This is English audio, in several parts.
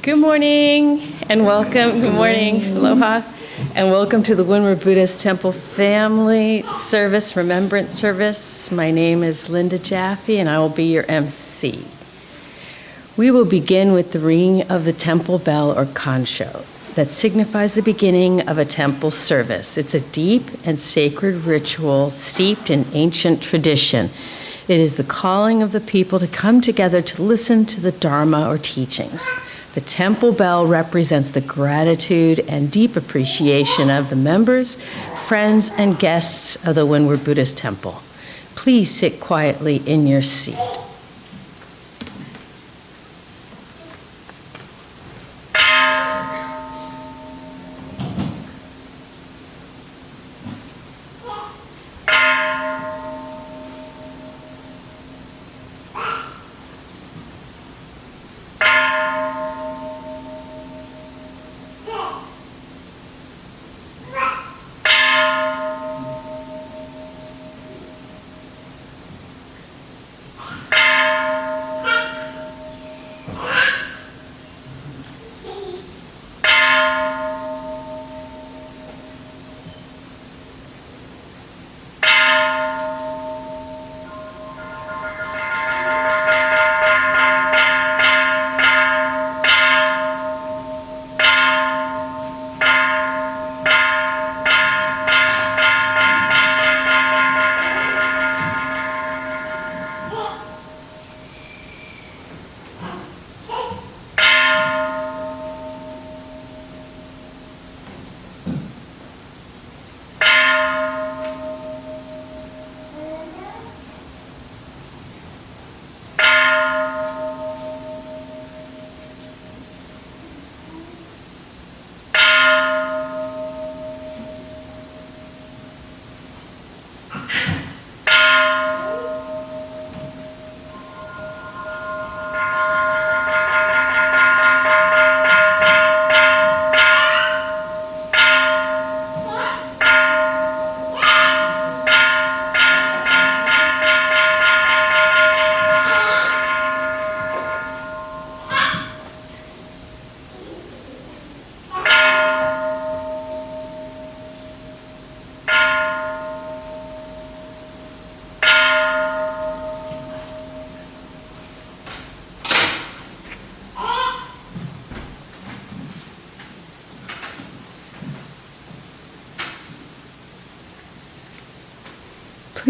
Good morning and welcome. Good morning. Aloha. And welcome to the Windward Buddhist Temple Family Service, Remembrance Service. My name is Linda Jaffe and I will be your MC. We will begin with the ringing of the temple bell or Kansho that signifies the beginning of a temple service. It's a deep and sacred ritual steeped in ancient tradition. It is the calling of the people to come together to listen to the Dharma or teachings. The temple bell represents the gratitude and deep appreciation of the members, friends, and guests of the Windward Buddhist Temple. Please sit quietly in your seat.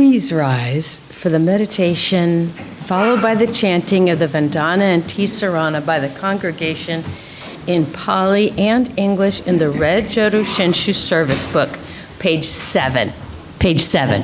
Please rise for the meditation, followed by the chanting of the Vandana Ti-Sarana by the congregation in Pali and English in the red Jodo Shinshu Service book, page 7. Page 7.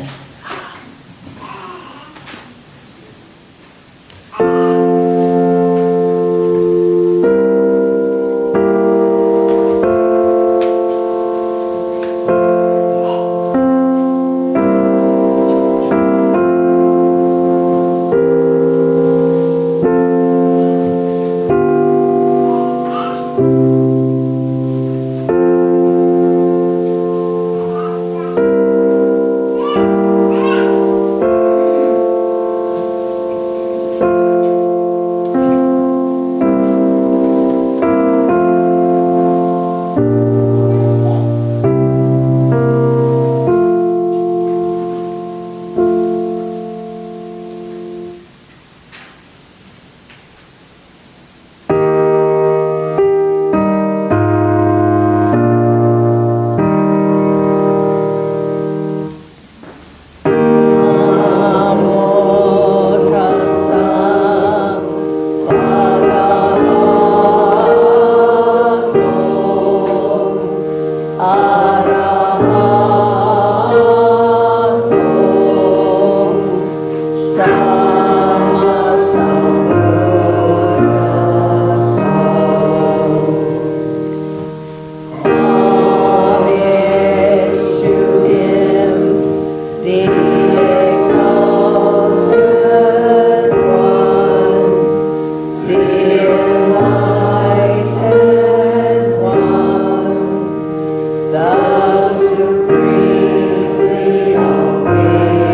Supremely awakened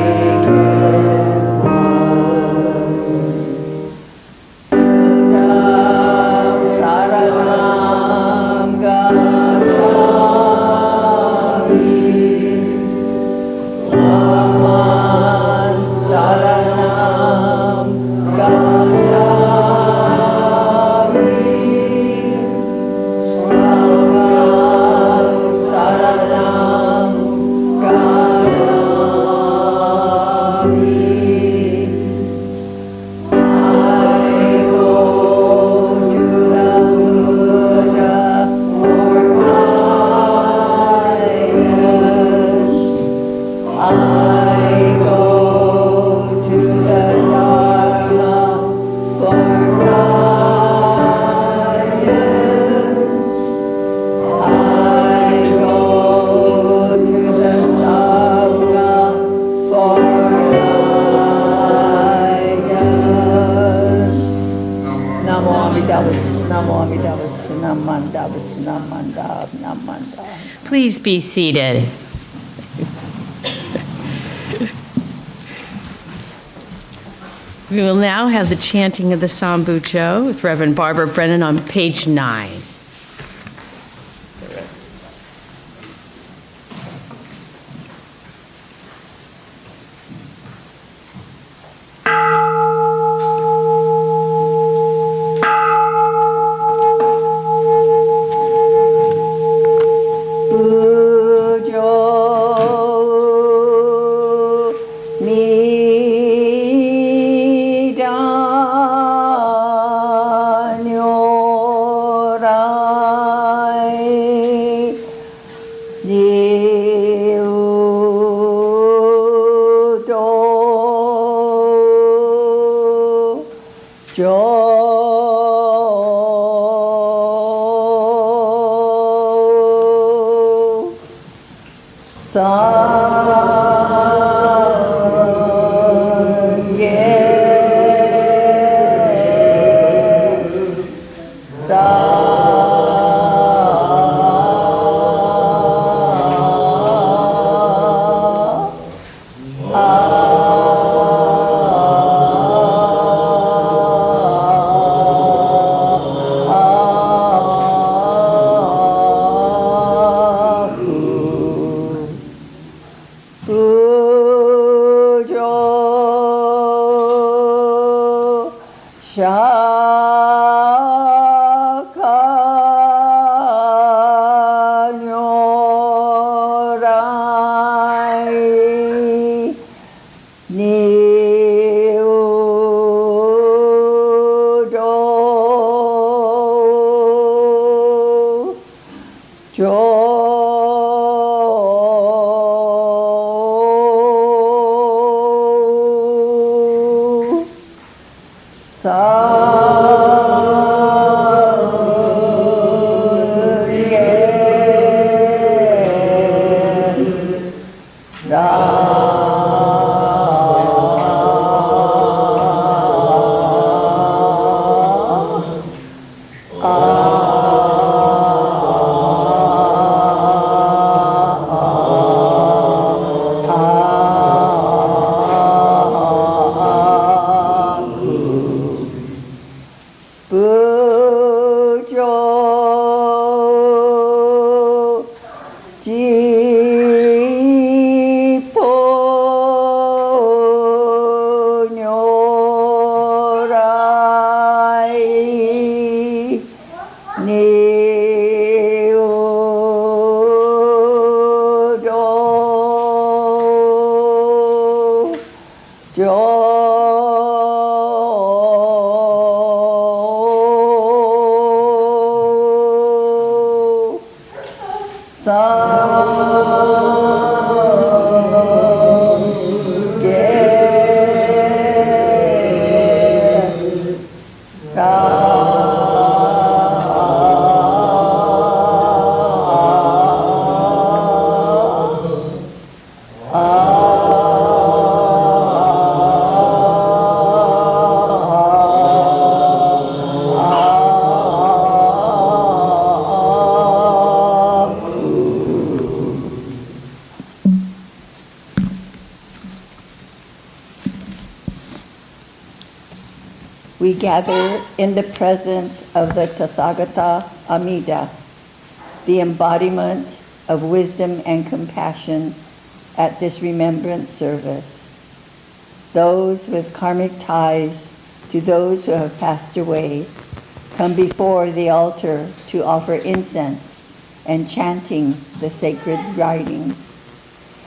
one. Amida Butsu, Namo Amida Butsu, Namanda Butsu, Namanda, Namanda. Please be seated. We will now have the chanting of the Sambucho with Reverend Barbara Brennan on page 9. We gather in the presence of the Tathagata Amida, the embodiment of wisdom and compassion at this remembrance service. Those with karmic ties to those who have passed away come before the altar to offer incense and chanting the sacred writings.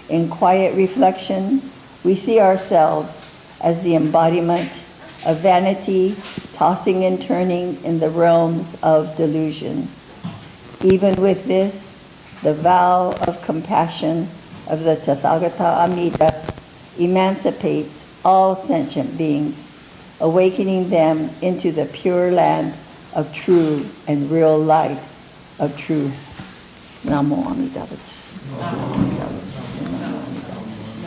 In quiet reflection, we see ourselves as the embodiment of vanity, tossing and turning in the realms of delusion. Even with this, the vow of compassion of the Tathagata Amida emancipates all sentient beings, awakening them into the pure land of true and real light of truth. Namo Amida Butsu. Namo Amida Butsu. Namo Amida Butsu.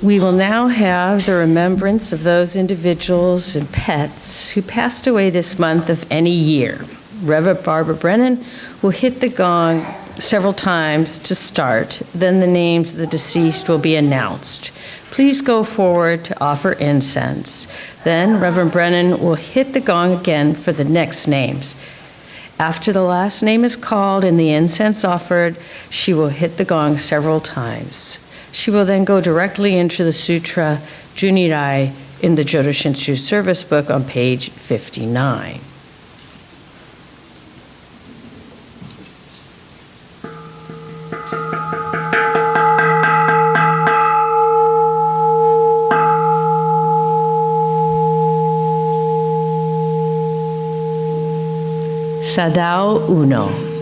We will now have the remembrance of those individuals and pets who passed away this month of any year. Reverend Barbara Brennan will hit the gong several times to start, then the names of the deceased will be announced. Please go forward to offer incense. Then Reverend Brennan will hit the gong again for the next names. After the last name is called and the incense offered, she will hit the gong several times. She will then go directly into the Sutra Junirai in the Jodo Shinshu Service book on page 59. Sadao Uno.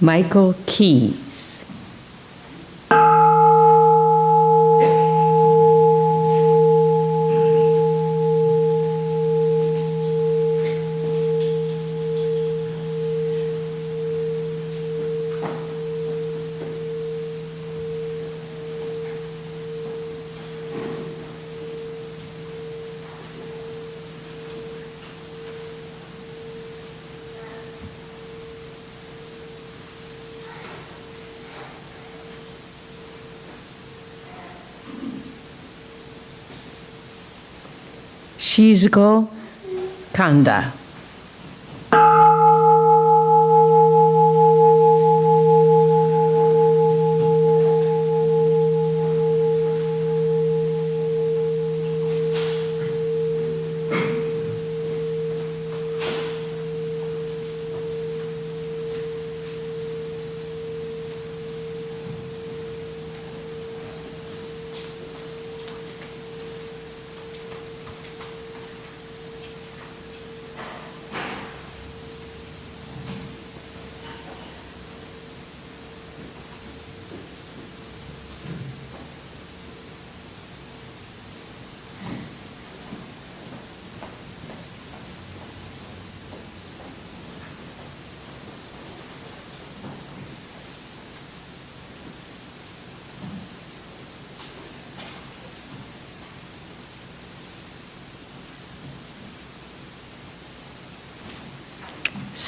Michael Keys. Shizuko Kanda.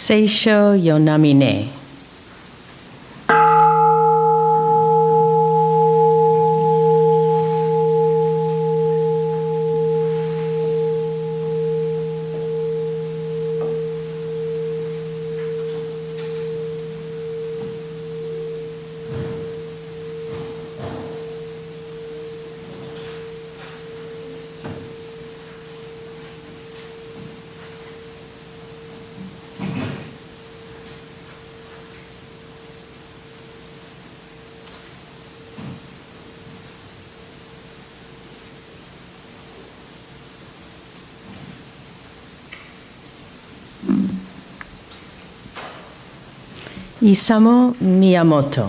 Seisho Yonamine. Isamu Miyamoto.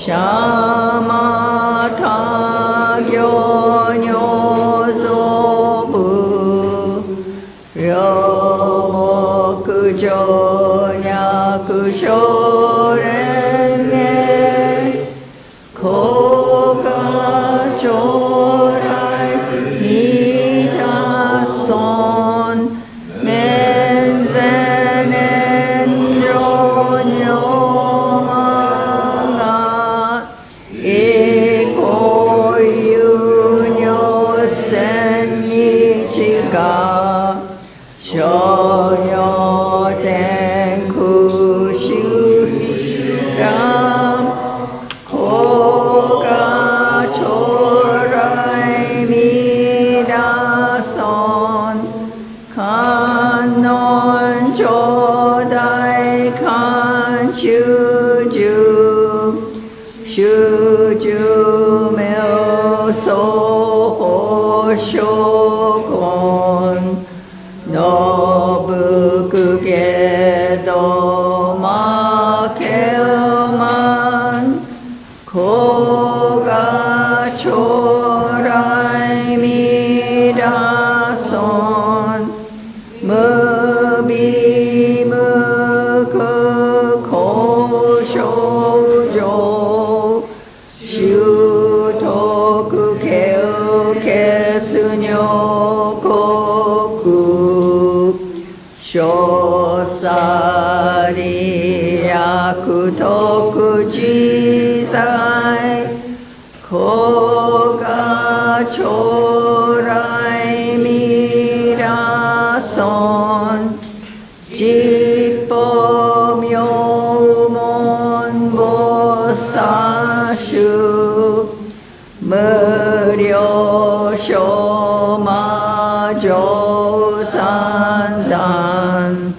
샤마타 교녀소부 려모 그조냐 그쇼랭에 고가 조라이 미다손 맨세넨 조녀망아 이고유녀센니지가 전혀된 구슈람 고가 조라이 미다손 간논 조다이 간슈주 슈주 묘소 쇼곤 너부 그게 도마케만 고가 초라이 미다손 무비무그 고쇼조 슈토그 개우케스뇨고구 쇼사리야 구토그 지사이 고가 초라이 미라손 지뽀묘몬 보사슈 무료쇼마조산단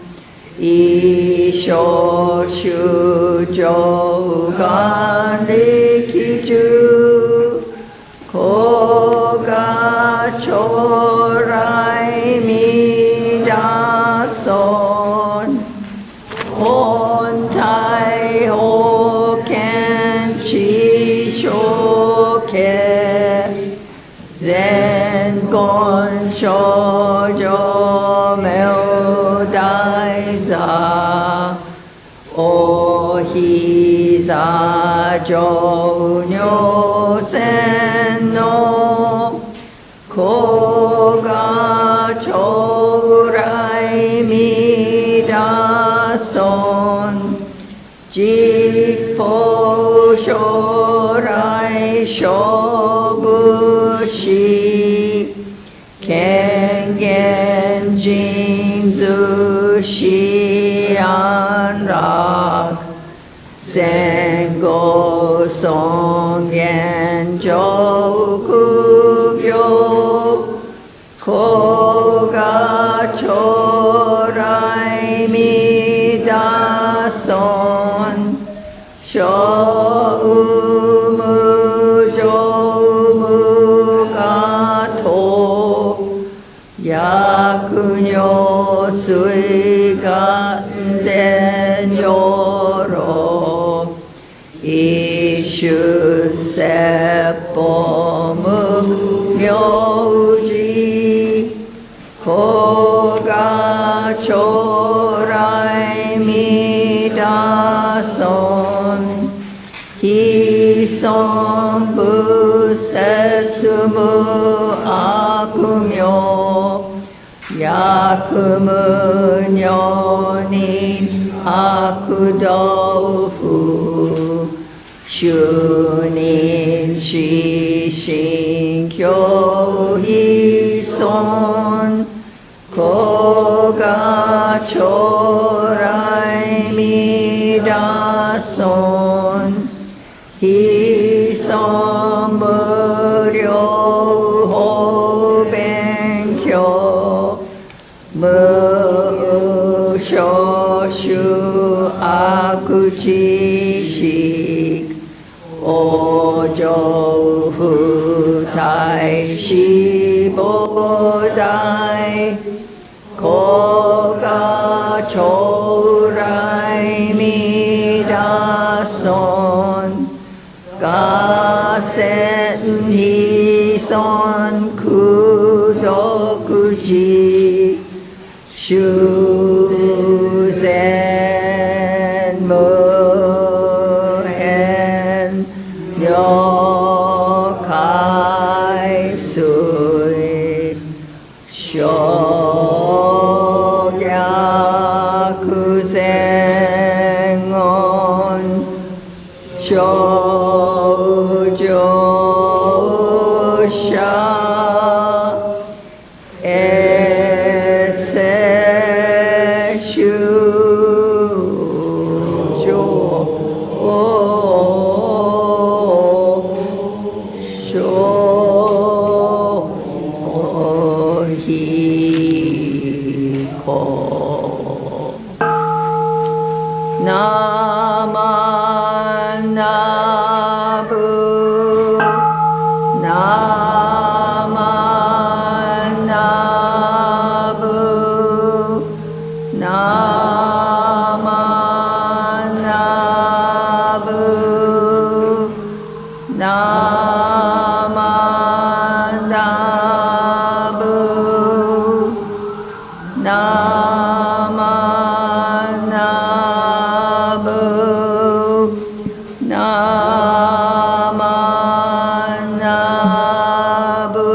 이쇼슈조간리키주 고가 초라이 미다손 혼타이 호켄치쇼케 젠곤 쇼조 메오다이사 오히사 조뇨센노 고가 초라이 미다손 지포쇼라이 쇼부시 갱겐징주 시안락 생고송겐조구교 고가 초라이 미다손 쇼무조무가토 야그뇨 수이간덴요로 이슈세포무묘지 고가 초라이 미다손 희성부세스무 아쿠묘 야쿠문 연인 아쿠도후 슈닌 시신교이손 고가 초라이 미다손 희성무료호뱅교 무쇼슈 아쿠지식 오조후 다이시보다이 고가 초라이 미다손 Gasen Hison Kudokuji Shuzen Mohen Nyokai Sui Shogyakuzen Shoujo Sha Esse Shujo Shohiko Nama Nabu Nama Nabu Nama Nabu Nama Nabu Nama Nabu Nama Nabu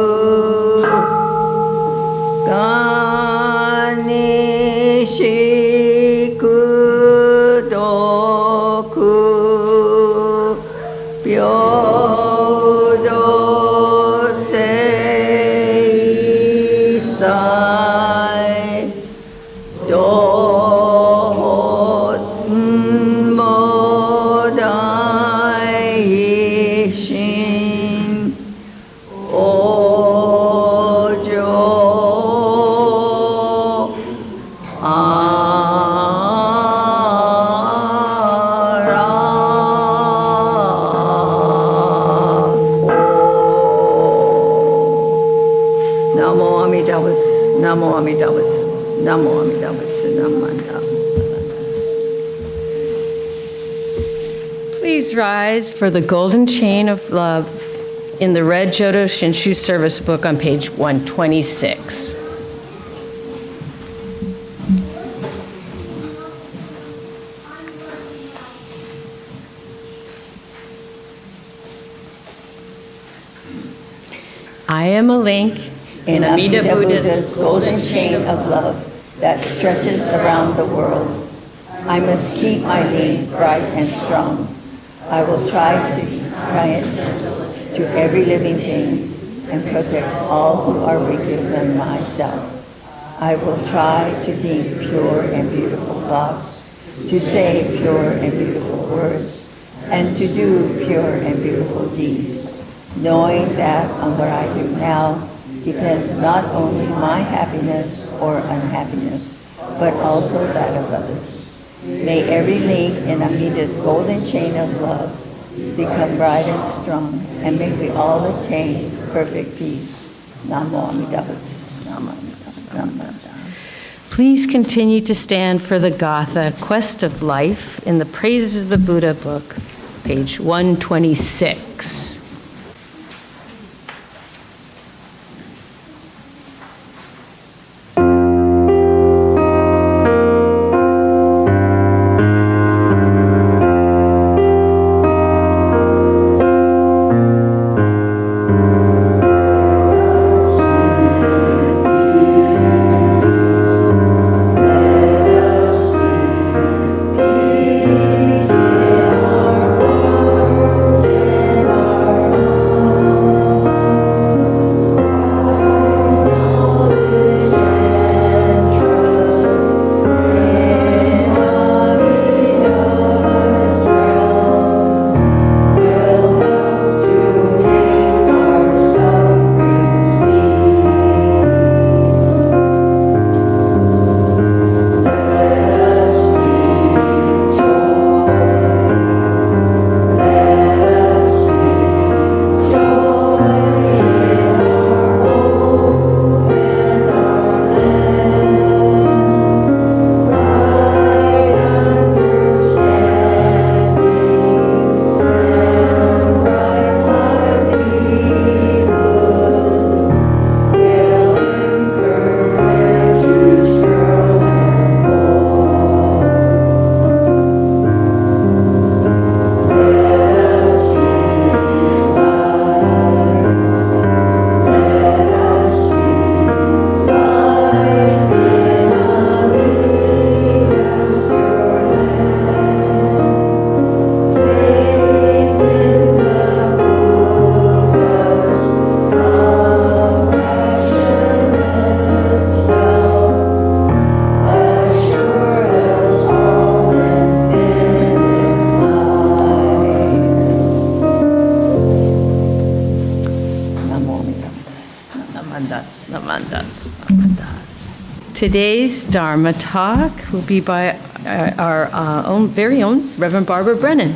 Ganeshiku Doku Byodo Seisai Shin Ojo Namo Amida Butsu, Namo Amida Butsu, Namo Amida Butsu, Namo Amida Butsu. Please rise for the Golden Chain of Love in the red Jodo Shinshu Service book on page 126. I am a link in Amida Buddhist's golden chain of love that stretches around the world. I must keep my link bright and strong. I will try to tie it to every living thing and protect all who are weaker than myself. I will try to think pure and beautiful thoughts, to say pure and beautiful words, and to do pure and beautiful deeds, knowing that on what I do now depends not only my happiness or unhappiness, but also that of others. May every link in Amida's golden chain of love become bright and strong, and may we all attain perfect peace. Namo Amida Butsu. Namo Amida Butsu. Namo Amida Butsu. Please continue to stand for the Gatha, Quest of Life, in the Praises of the Buddha book, page 126. Peace in our Amidas. Today's Dharma Talk will be by our very own Reverend Barbara Brennan.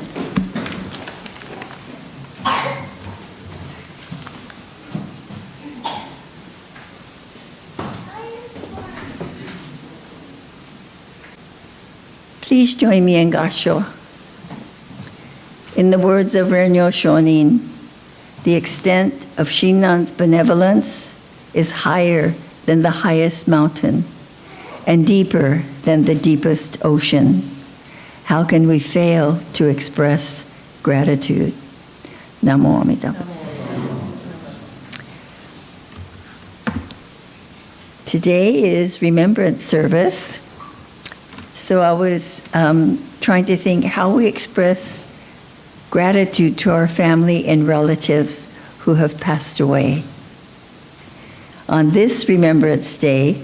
Please join me in Kansho. In the words of Renyo Shonin, the extent of Shinnan's benevolence is higher than the highest mountain and deeper than the deepest ocean. How can we fail to express gratitude? Namo Amida. Today is Remembrance Service. So I was trying to think how we express gratitude to our family and relatives who have passed away. On this Remembrance Day,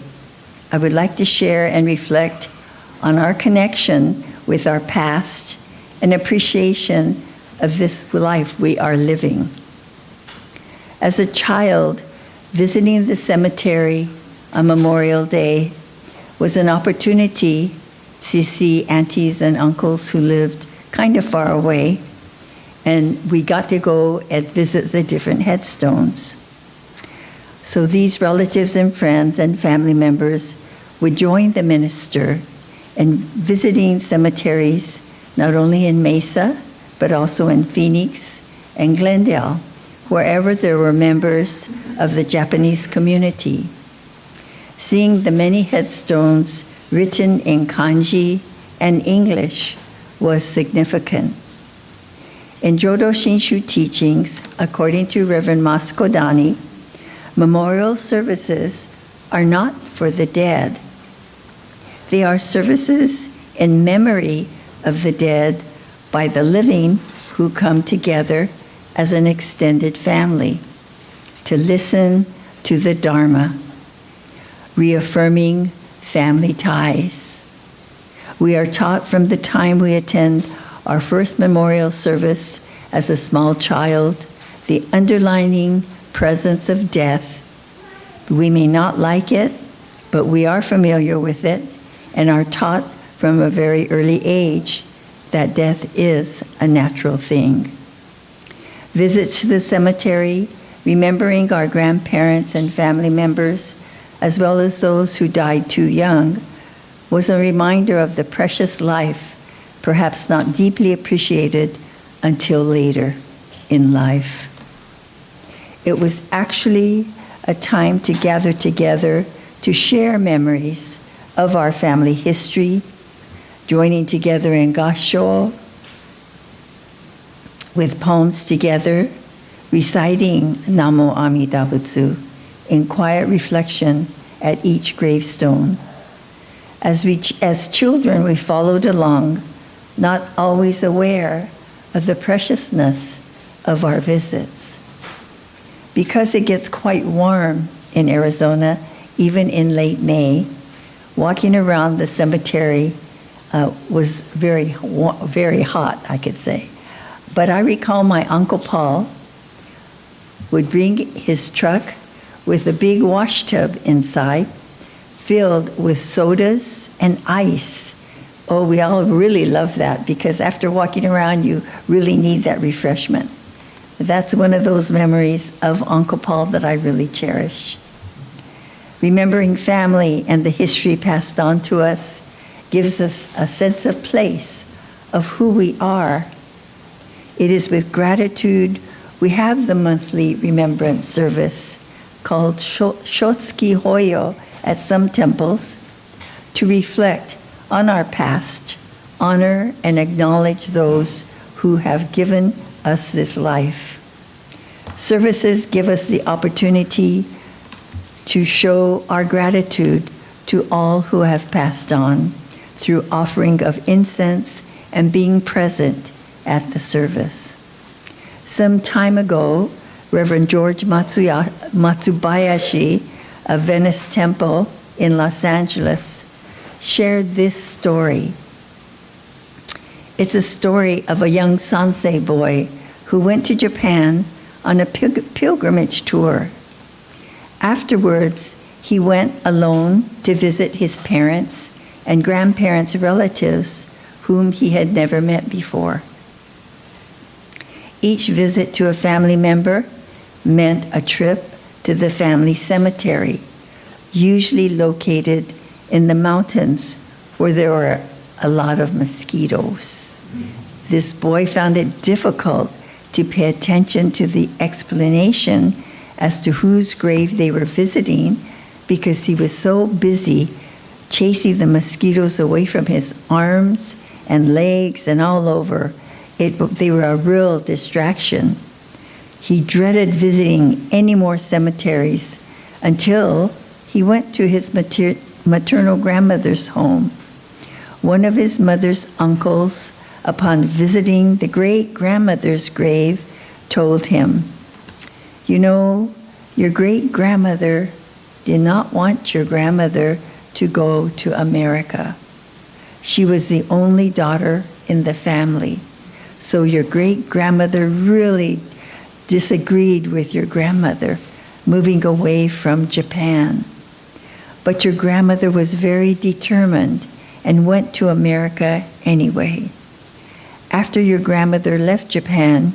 I would like to share and reflect on our connection with our past and appreciation of this life we are living. As a child, visiting the cemetery on Memorial Day was an opportunity to see aunties and uncles who lived kind of far away, and we got to go and visit the different headstones. So these relatives and friends and family members would join the minister in visiting cemeteries, not only in Mesa, but also in Phoenix and Glendale, wherever there were members of the Japanese community. Seeing the many headstones written in kanji and English was significant. In Jodo Shinshu teachings, according to Reverend Maskodani, memorial services are not for the dead. They are services in memory of the dead by the living who come together as an extended family to listen to the Dharma, reaffirming family ties. We are taught from the time we attend our first memorial service as a small child the underlying presence of death. We may not like it, but we are familiar with it and are taught from a very early age that death is a natural thing. Visits to the cemetery, remembering our grandparents and family members, as well as those who died too young, was a reminder of the precious life, perhaps not deeply appreciated until later in life. It was actually a time to gather together to share memories of our family history, joining together in Kansho with poems together, reciting Namo Amida Butsu in quiet reflection at each gravestone. As children, we followed along, not always aware of the preciousness of our visits. Because it gets quite warm in Arizona, even in late May, walking around the cemetery was very hot, I could say. But I recall my Uncle Paul would bring his truck with a big wash tub inside, filled with sodas and ice. Oh, we all really love that because after walking around, you really need that refreshment. That's one of those memories of Uncle Paul that I really cherish. Remembering family and the history passed on to us gives us a sense of place, of who we are. It is with gratitude we have the monthly remembrance service called Shotsuki Hoyo at some temples to reflect on our past, honor and acknowledge those who have given us this life. Services give us the opportunity to show our gratitude to all who have passed on through offering of incense and being present at the service. Some time ago, Reverend George Matsubayashi of Venice Temple in Los Angeles shared this story. It's a story of a young Sansei boy who went to Japan on a pilgrimage tour. Afterwards, He went alone to visit his parents and grandparents' relatives whom he had never met before. Each visit to a family member meant a trip to the family cemetery, usually located in the mountains where there were a lot of mosquitoes. This boy found it difficult to pay attention to the explanation as to whose grave they were visiting because he was so busy chasing the mosquitoes away from his arms and legs and all over. They were a real distraction. He dreaded visiting any more cemeteries until he went to his maternal grandmother's home. One of his mother's uncles, upon visiting the great-grandmother's grave, told him, "You know, your great-grandmother did not want your grandmother to go to America. She was the only daughter in the family. So your great-grandmother really disagreed with your grandmother moving away from Japan. But your grandmother was very determined and went to America anyway. After your grandmother left Japan,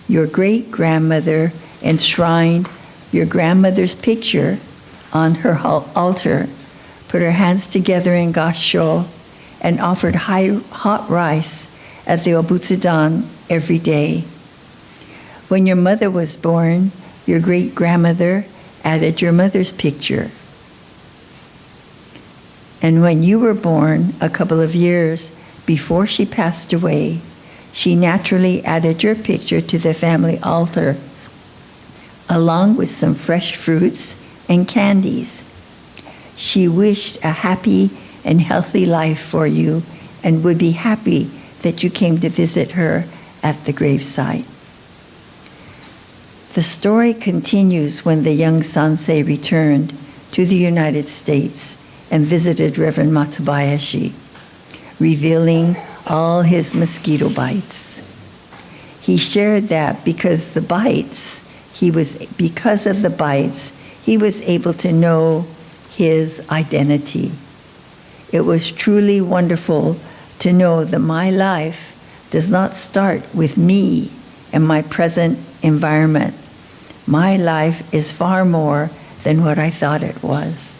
your great-grandmother enshrined your grandmother's picture on her altar, put her hands together in Kansho, and offered hot rice at the Obutsudan every day. When your mother was born, your great-grandmother added your mother's picture. And when you were born, a couple of years before she passed away, she naturally added your picture to the family altar, along with some fresh fruits and candies. She wished a happy and healthy life for you and would be happy that you came to visit her at the gravesite." The story continues when the young Sansei returned to the United States and visited Reverend Matsubayashi, revealing all his mosquito bites. He shared that because of the bites, he was able to know his identity. It was truly wonderful to know that my life does not start with me and my present environment. My life is far more than what I thought it was.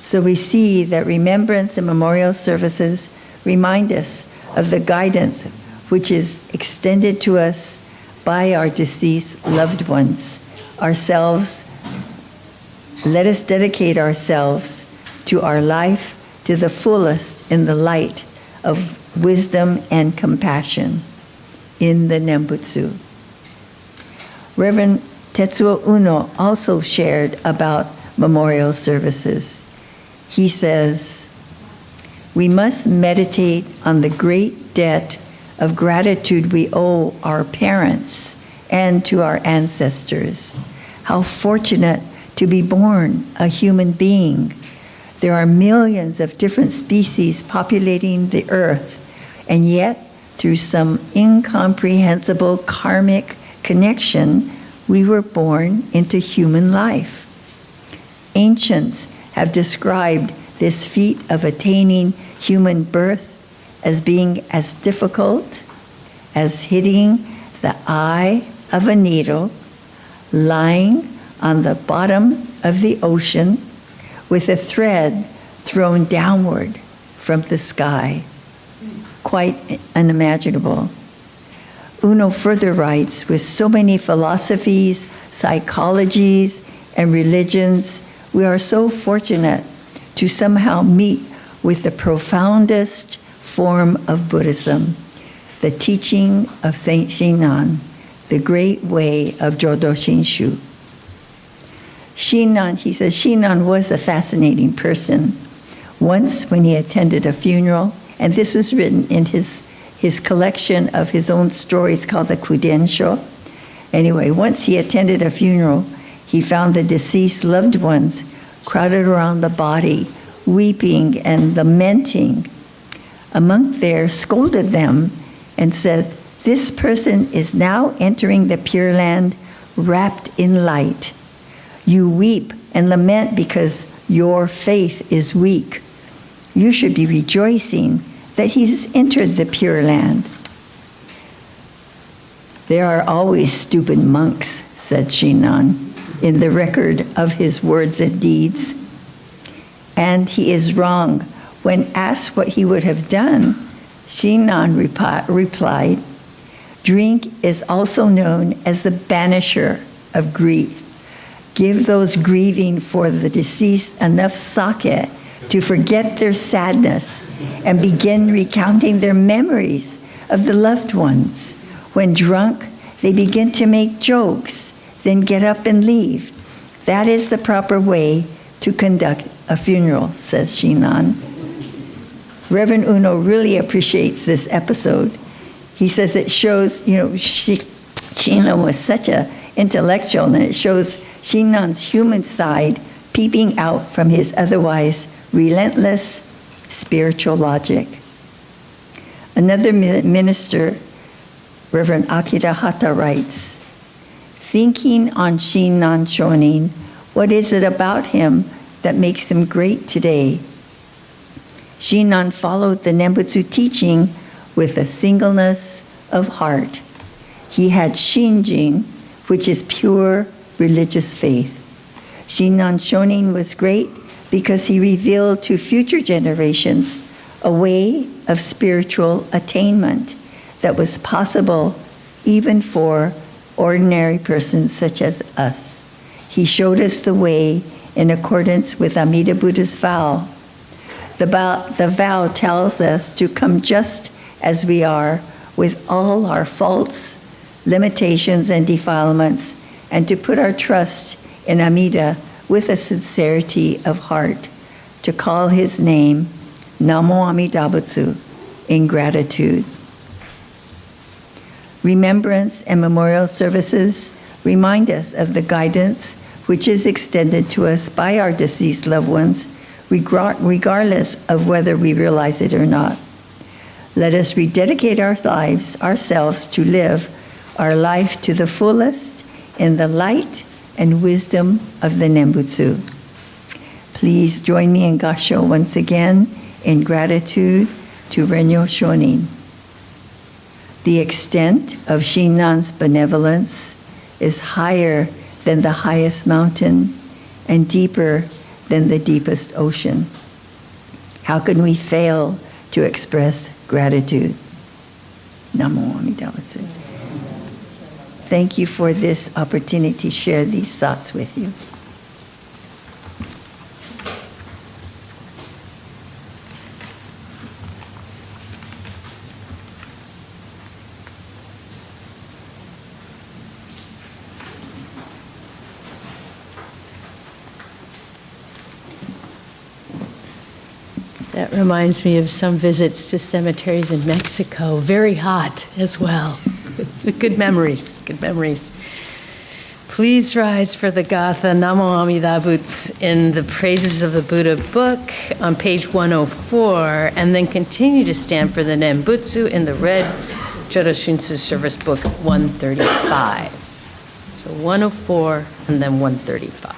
So we see that remembrance and memorial services remind us of the guidance which is extended to us by our deceased loved ones. Ourselves, let us dedicate ourselves to our life to the fullest in the light of wisdom and compassion in the Nembutsu. Reverend Tetsuo Uno also shared about memorial services. He says, "We must meditate on the great debt of gratitude we owe our parents and to our ancestors. How fortunate to be born a human being. There are millions of different species populating the earth, and yet, through some incomprehensible karmic connection, we were born into human life. Ancients have described this feat of attaining human birth as being as difficult as hitting the eye of a needle, lying on the bottom of the ocean with a thread thrown downward from the sky. Quite unimaginable." Uno further writes, "With so many philosophies, psychologies, and religions, we are so fortunate to somehow meet with the profoundest form of Buddhism, the teaching of Saint Shinran, the great way of Jodo Shinshu." Shinran, he says, Shinran was a fascinating person. Once when he attended a funeral, and this was written in his collection of his own stories called the Kudensho. Anyway, once he attended a funeral, he found the deceased loved ones crowded around the body, weeping and lamenting. A monk there scolded them and said, "This person is now entering the Pure Land wrapped in light. You weep and lament because your faith is weak. You should be rejoicing that he's entered the Pure Land. There are always stupid monks, said Shinran, in the record of his words and deeds. And he is wrong. When asked what he would have done, Shinran replied, drink is also known as the banisher of grief. Give those grieving for the deceased enough sake to forget their sadness and begin recounting their memories of the loved ones. When drunk, they begin to make jokes, then get up and leave. That is the proper way to conduct a funeral, says Shinran. Reverend Uno really appreciates this episode. He says it shows, Shinran was such an intellectual, and it shows Shinran's human side peeping out from his otherwise relentless spiritual logic. Another minister, Reverend Akira Hata, writes, thinking on Shinran Shonin, what is it about him that makes him great today? Shinran followed the Nembutsu teaching with a singleness of heart. He had Shinjin, which is pure religious faith. Shinran Shonin was great because he revealed to future generations a way of spiritual attainment that was possible even for ordinary persons such as us. He showed us the way in accordance with Amida Buddha's vow. The vow tells us to come just as we are with all our faults, limitations, and defilements, and to put our trust in Amida with a sincerity of heart, to call his name Namo Amida Butsu in gratitude. Remembrance and memorial services remind us of the guidance which is extended to us by our deceased loved ones, regardless of whether we realize it or not. Let us rededicate our lives, ourselves, to live our life to the fullest in the light and wisdom of the Nembutsu. Please join me in Kansho once again in gratitude to Renyo Shonin. The extent of Shinran's benevolence is higher than the highest mountain and deeper than the deepest ocean. How can we fail to express gratitude? Namo Amida Butsu. Thank you for this opportunity to share these thoughts with you. That reminds me of some visits to cemeteries in Mexico. Very hot as well. Good memories, good memories. Please rise for the Gatha Namo Amida Butsu in the Praises of the Buddha book on page 104, and then continue to stand for the Nembutsu in the red Jodo Shinshu Service book 135. So 104 and then 135.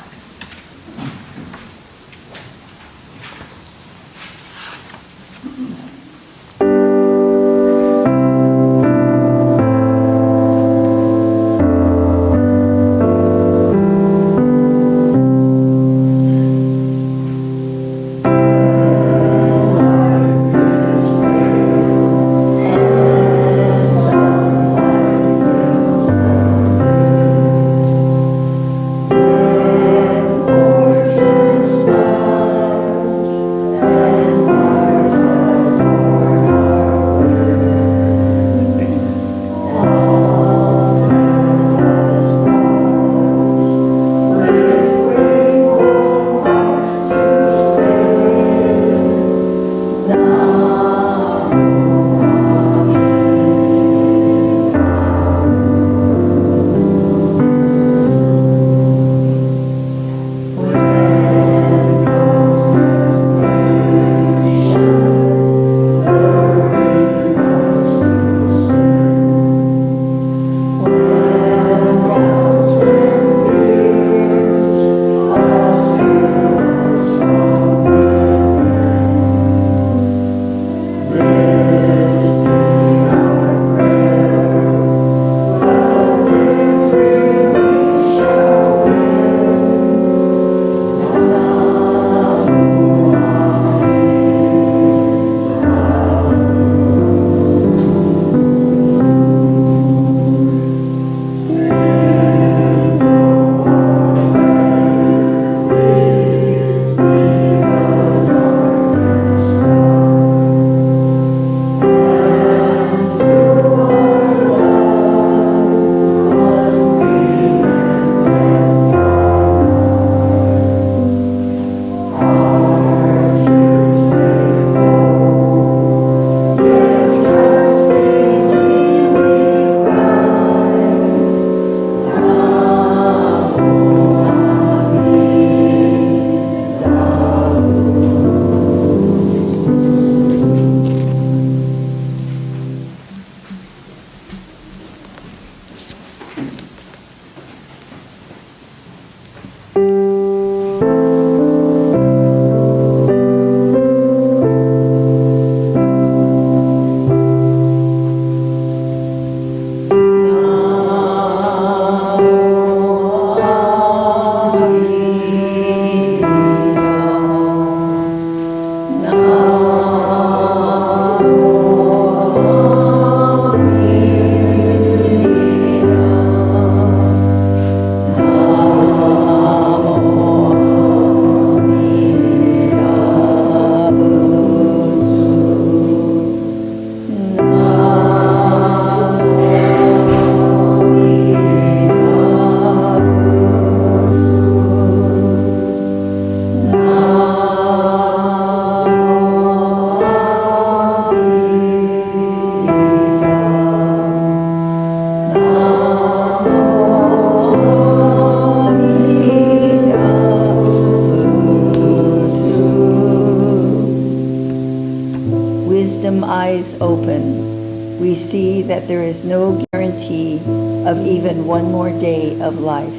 there is no guarantee of even one more day of life.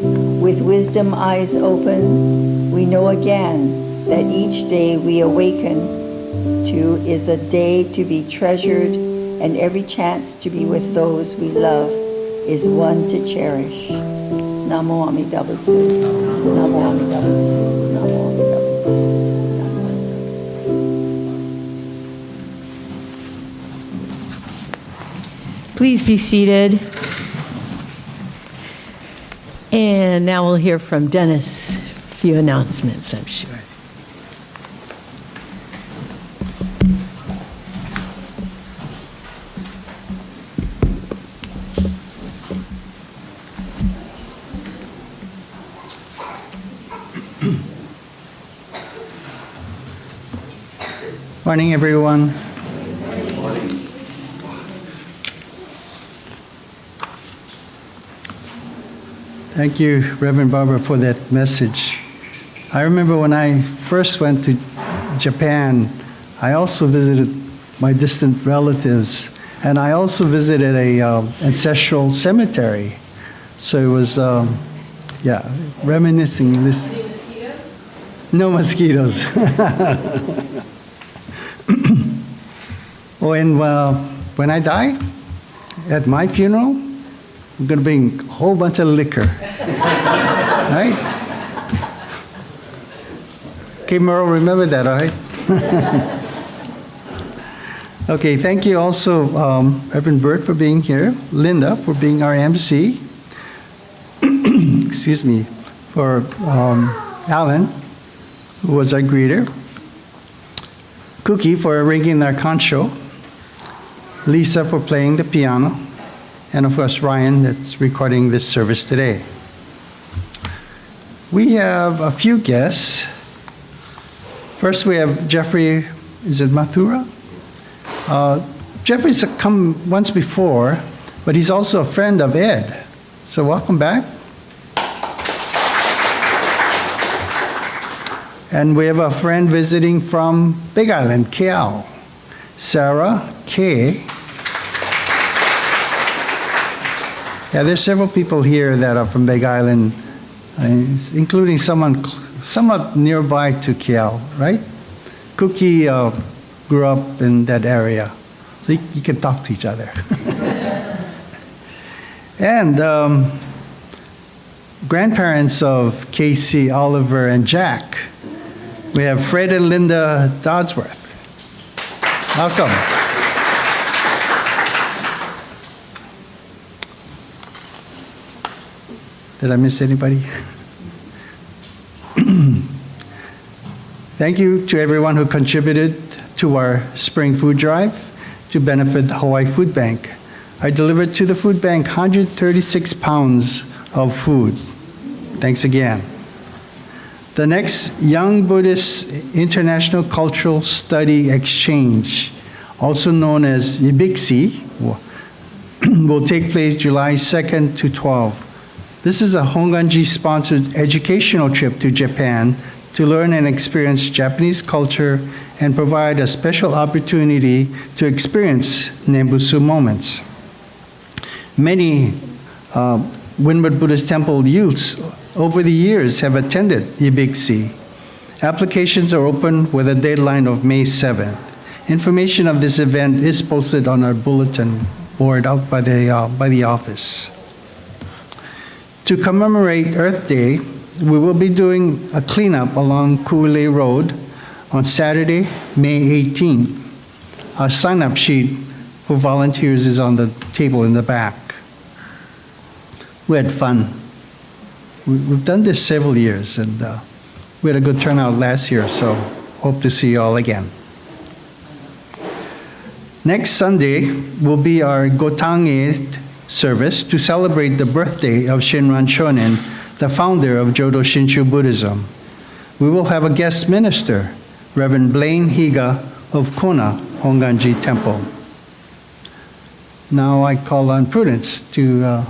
With wisdom eyes open, we know again that each day we awaken to is a day to be treasured, and every chance to be with those we love is one to cherish. Namo Amida Butsu. Namo Amida Butsu. Namo Amida Butsu. Please be seated. And now we'll hear from Dennis. A few announcements, I'm sure. Morning, everyone. Thank you, Reverend Barbara, for that message. I remember when I first went to Japan, I also visited my distant relatives, and I also visited a ancestral cemetery. So it was, reminiscing this. No mosquitoes. Oh, and when I die, at my funeral, I'm going to bring a whole bunch of liquor. Right? Okay, Merle, remember that, all right? Okay, thank you also, Reverend Bert, for being here, Linda, for being our MC, excuse me, for Alan, who was our greeter, Cookie for arranging our Kansho, Lisa for playing the piano, and of course Ryan that's recording this service today. We have a few guests. First we have Jeffrey, is it Mathura? Jeffrey's come once before, but he's also a friend of Ed. So welcome back. And we have a friend visiting from Big Island, KL, Sarah K. Yeah, there's several people here that are from Big Island, including someone somewhat nearby to KL, right? Cookie grew up in that area, so you can talk to each other. And grandparents of Casey, Oliver, and Jack. We have Fred and Linda Dodsworth. Welcome. Did I miss anybody? Thank you to everyone who contributed to our spring food drive to benefit the Hawaii Food Bank. I delivered to the food bank 136 pounds of food. Thanks again. The next Young Buddhist International Cultural Study Exchange, also known as YBIXI, will take place July 2nd to 12th. This is a Hongwanji-sponsored educational trip to Japan to learn and experience Japanese culture and provide a special opportunity to experience Nembutsu moments. Many Windward Buddhist Temple youths over the years have attended YBIXI. Applications are open with a deadline of May 7th. Information of this event is posted on our bulletin board out by the office. To commemorate Earth Day, we will be doing a cleanup along Ku'ule Road on Saturday, May 18th. Our sign-up sheet for volunteers is on the table in the back. We had fun. We've done this several years, and we had a good turnout last year, so hope to see you all again. Next Sunday will be our Gotange service to celebrate the birthday of Shinran Shonin, the founder of Jodo Shinshu Buddhism. We will have a guest minister, Reverend Blaine Higa of Kona Hongwanji Temple. Now I call on Prudence to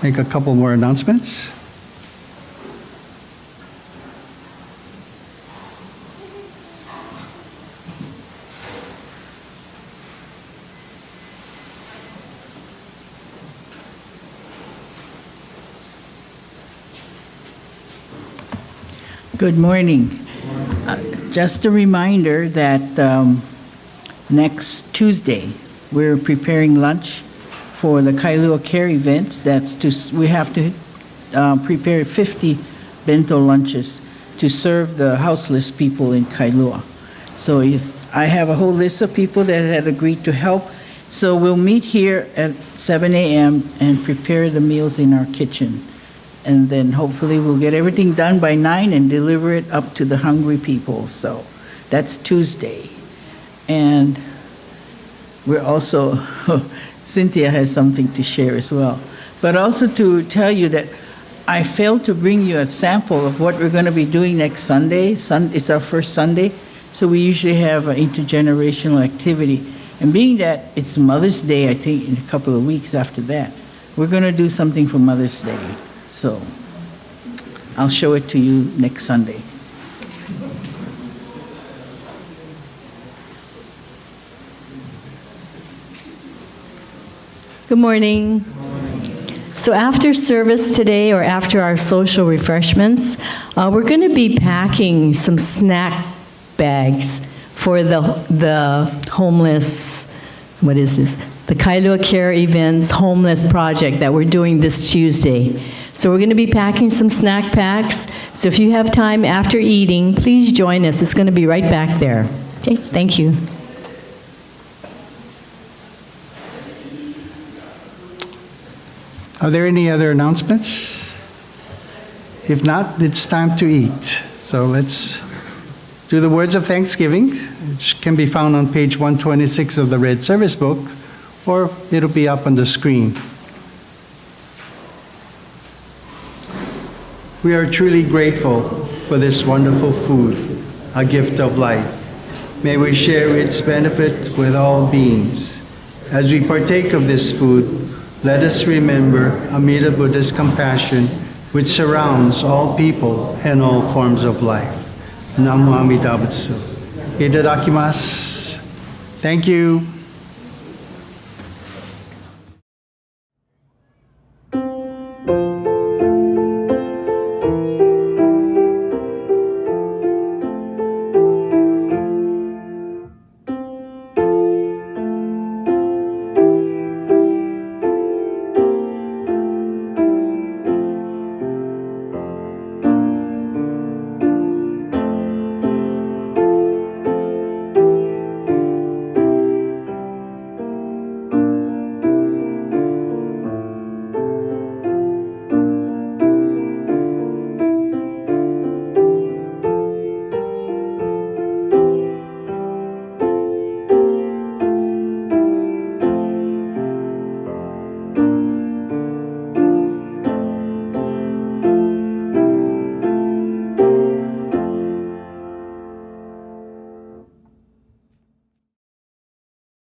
make a couple more announcements. Good morning. Just a reminder that next Tuesday, we're preparing lunch for the Kailua Care events. We have to prepare 50 bento lunches to serve the houseless people in Kailua. So I have a whole list of people that had agreed to help. So we'll meet here at 7 a.m. and prepare the meals in our kitchen. And then hopefully we'll get everything done by 9 and deliver it up to the hungry people. So that's Tuesday. And we're also, Cynthia has something to share as well. But also to tell you that I failed to bring you a sample of what we're going to be doing next Sunday. It's our first Sunday, so we usually have an intergenerational activity. And being that it's Mother's Day, I think in a couple of weeks after that, we're going to do something for Mother's Day. So I'll show it to you next Sunday. Good morning. So after service today, or after our social refreshments, we're going to be packing some snack bags for the homeless, what is this? The Kailua Care Events Homeless Project that we're doing this Tuesday. So we're going to be packing some snack packs. So if you have time after eating, please join us. It's going to be right back there. Okay, thank you. Are there any other announcements? If not, it's time to eat. So let's do the words of thanksgiving, which can be found on page 126 of the Red Service Book, or it'll be up on the screen. We are truly grateful for this wonderful food, a gift of life. May we share its benefit with all beings. As we partake of this food, let us remember Amida Buddha's compassion, which surrounds all people and all forms of life. Namo Amida Butsu. Itadakimasu. Thank you.